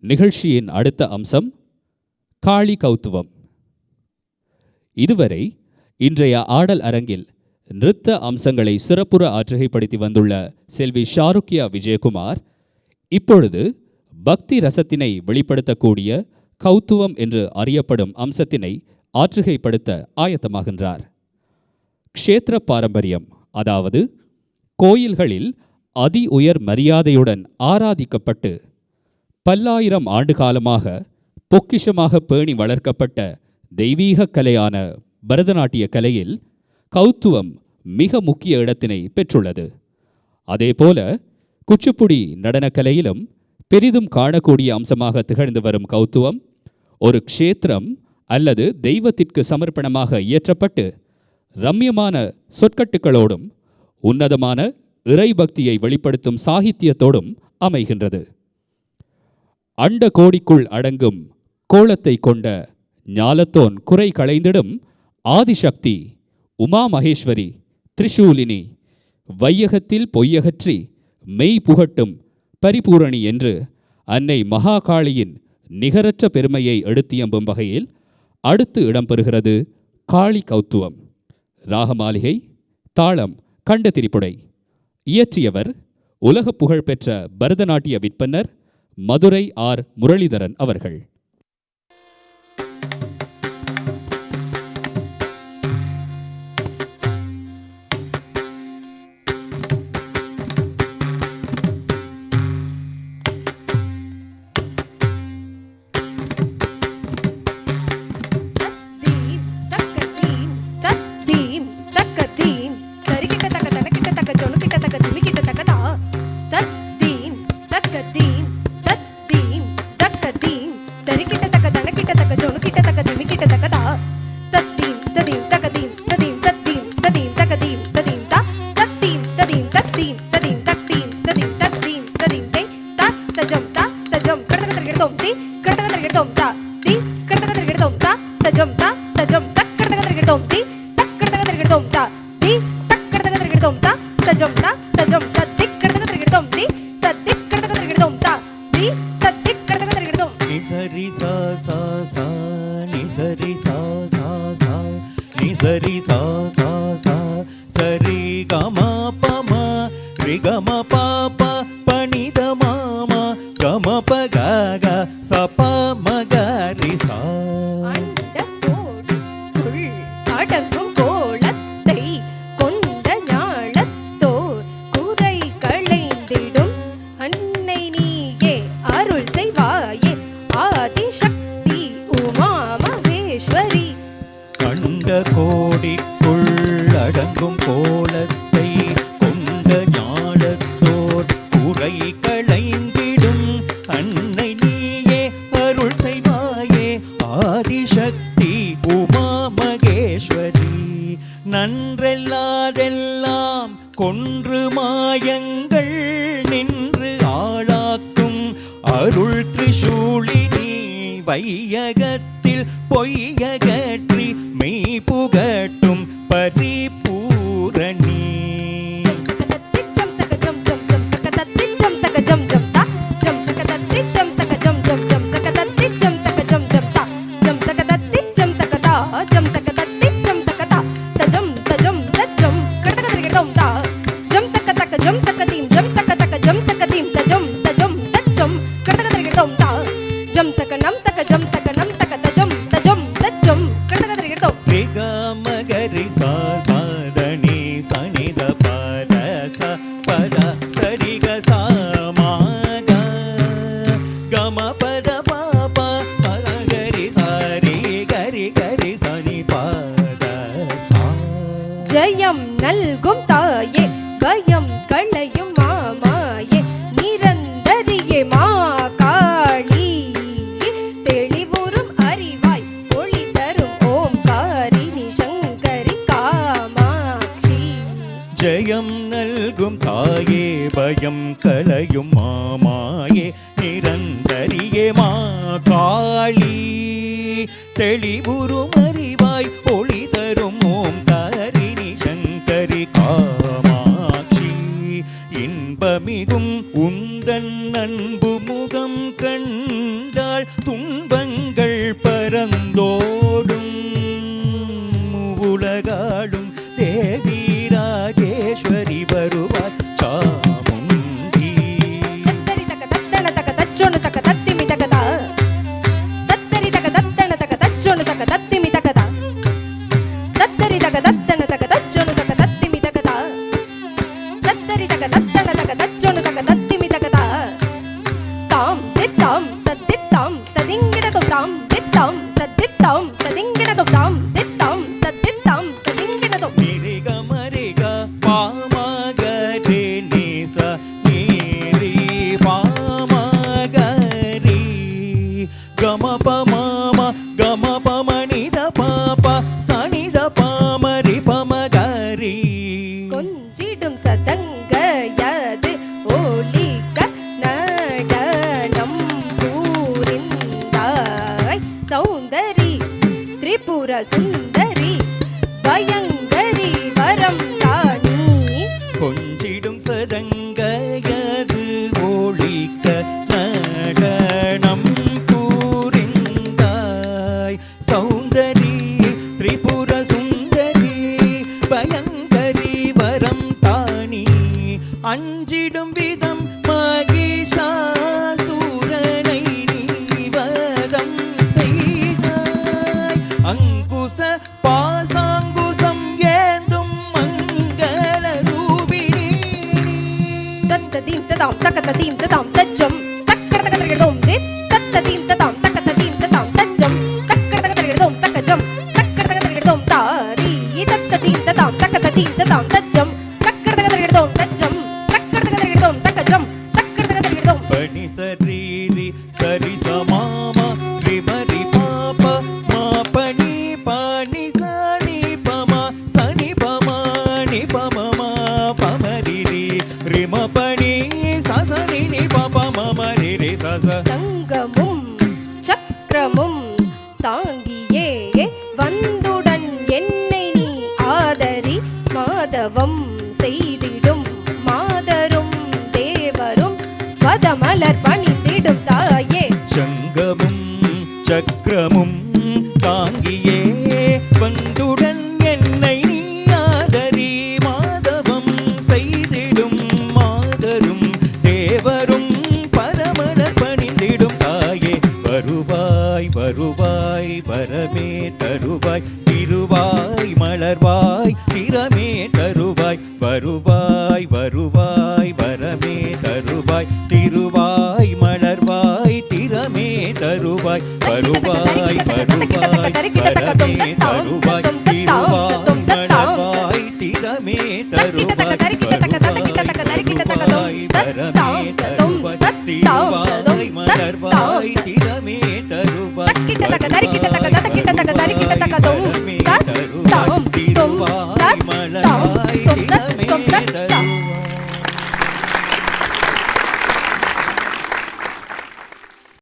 நிகழ்ச்சியின் அடுத்த அம்சம் காளி கௌத்துவம். இதுவரை இன்றைய ஆடல் அரங்கில் நிறுத்த அம்சங்களை சிறப்புற ஆற்றுகைப்படுத்தி வந்துள்ள செல்வி ஷாருக்கியா விஜயகுமார் இப்பொழுது பக்தி ரசத்தினை வெளிப்படுத்தக்கூடிய கௌத்துவம் என்று அறியப்படும் அம்சத்தினை ஆற்றுகைப்படுத்த ஆயத்தமாகின்றார். க்ஷேத்திர பாரம்பரியம், அதாவது கோயில்களில் அதி உயர் மரியாதையுடன் ஆராதிக்கப்பட்டு பல்லாயிரம் ஆண்டு காலமாக பொக்கிஷமாக பேணி வளர்க்கப்பட்ட தெய்வீக கலையான பரதநாட்டிய கலையில் கௌத்துவம் மிக முக்கிய இடத்தினை பெற்றுள்ளது. அதேபோல குச்சிப்புடி நடனக்கலையிலும் பெரிதும் காணக்கூடிய அம்சமாக திகழ்ந்து வரும் கௌத்துவம் ஒரு க்ஷேத்திரம் அல்லது தெய்வத்திற்கு சமர்ப்பணமாக இயற்றப்பட்டு ரம்யமான சொற்கட்டுகளோடும் உன்னதமான இறைபக்தியை வெளிப்படுத்தும் சாகித்தியத்தோடும் அமைகின்றது. அண்ட கோடிக்குள் அடங்கும் கோலத்தை கொண்ட ஞாலத்தோன் குறை களைந்திடும் ஆதிசக்தி உமா மகேஸ்வரி திரிசூலினி வையகத்தில் பொய்யகற்றி மெய் புகட்டும் பரிபூரணி என்று அன்னை மகாகாளியின் நிகரற்ற பெருமையை எடுத்தியம்பும் வகையில் அடுத்து இடம்பெறுகிறது காளி கௌத்துவம். ராகமாளிகை, தாளம் கண்ட திரிப்புடை. இயற்றியவர் உலக புகழ்பெற்ற பரதநாட்டிய விற்பன்னர் மதுரை ஆர் முரளிதரன் அவர்கள். நன்றெல்லாதெல்லாம் கொன்று மாயங்கள் நின்று ஆளாக்கும் அருள் திரிசூலினி வையகத்தில் பொய்யகற்றி மெய் புகட்டும் பரிபூரணி. ஜெயம் நல்கும் தாயே பயம் களையும் மாமாயே நிரந்தரியே மா காளி தெளிவுறும் அறிவாய் ஒளி தரும் ஓம்காரிணி சங்கரி காமாட்சி. ஜெயம் நல்கும் தாயே பயம் களையும் மாமாயே நிரந்தரியே மா காளி தெளிவுறும் அறிவாய் ஒளி தரும் ஓம்காரிணி சங்கரி காமாட்சி. இன்பமிகும் உந்தன் அன்பு முகம் கண் வருவாள் துன்பங்கள் பரந்தோடும் உலகாடும் தேவி ராஜேஸ்வரி வருவாள் சாமுண்டி. தத்தரி தக தத்தன தக தச்சோனு தக தத்திமி தகதா தத்தரி தக தத்தன தக தச்சோனு தக தத்திமி தகதா தத்தரி தக தத்தன தக தச்சோனு தக தத்திமி தகதா தத்தரி தக தத்தன தக தச்சோனு தக தத்திமி தகதா தாம் தித்தாம் தத்தித்தாம் ததிங்கிடதோ தாம் தித்தாம் தத்தித்தாம் ததிங்கிடதோ தாம் தித்தாம் தத்தித்தாம் ததிங்கிடதோ நிரிக மரிக பாமகரே நிச நீரி பாமகரி கமப மாம கமப மணித பாப சனித பாமரி பமகரி. கொஞ்சிடும் சதங்கயது ஒலிக்க நடனம் பூரிந்தாய் சௌந்தரி திரிபுர சுந்தரி பயங்கரி வரம் தானி. கொஞ்சிடும் சதங்கயது ஒலிக்க நடனம் கூறிந்தாய் சௌந்தரி திரிபுர சுந்தரி பயங்கரி வரம் தானி. அஞ்சிடும் விதம் மகிஷாசூரனை நீவதம் செய்தாய் அங்குச பாசாங்குசம் ஏந்தும் மங்கள ரூபிணி. தத்ததீம் ததாம் தக்கததீம் ததாம் தஜ்ஜம் தக்கடதகதகதோம் தே தத்ததீம் ததாம் தக்கததீம் ததாம் தஜ்ஜம் தக்கடதகதகதோம் தக்கஜம் தக்கடதகதகதோம் தாரி தத்ததீம் ததாம் தக்கததீம் ததாம் தஜ்ஜம் தக்கடதகதகதோம் தஜ்ஜம் தக்கடதகதகதோம் தக்கஜம் தக்கடதகதகதோம். பனி சரீரி சரி சமாம விமரி பாப மா பனி பானி சனி பம சனி பமானி பமமா பமரிரி ரிம பனி சசனி நி பப மமரி ரி சச. சங்கமும் சக்கரமும் தாங்கியே வந்துடன் என்னை நீ ஆதரி மாதவம் செய்திடும் மாதரும் தேவரும் பதமலர் பணித்திடும் தாயே. சங்கமும் சக்கரமும் தாங்கியே வந்துடன் என்னை நீ ஆதரி மாதவம் செய்திடும் மாதரும் தேவரும் பரமலர் பணிந்திடும் தாயே. வருவாய் வருவாய் வரமே தருவாய் திருவாய் மலர்வாய் திறமே தருவாய். வருவாய் வருவாய் வரமே தருவாய் திருவாய் மலர்வாய் திறமே தருவாய். வருவாய் வருவாய் வரமே தருவாய் திருவாய் மலர்வாய் திறமே தருவாய். வருவாய் வரமே தருவாய் திருவாய் மலர்வாய் திறமே தருவாய். வருவாய் வரமே தருவாய் திருவாய் மலர்வாய் திறமே தருவாய்.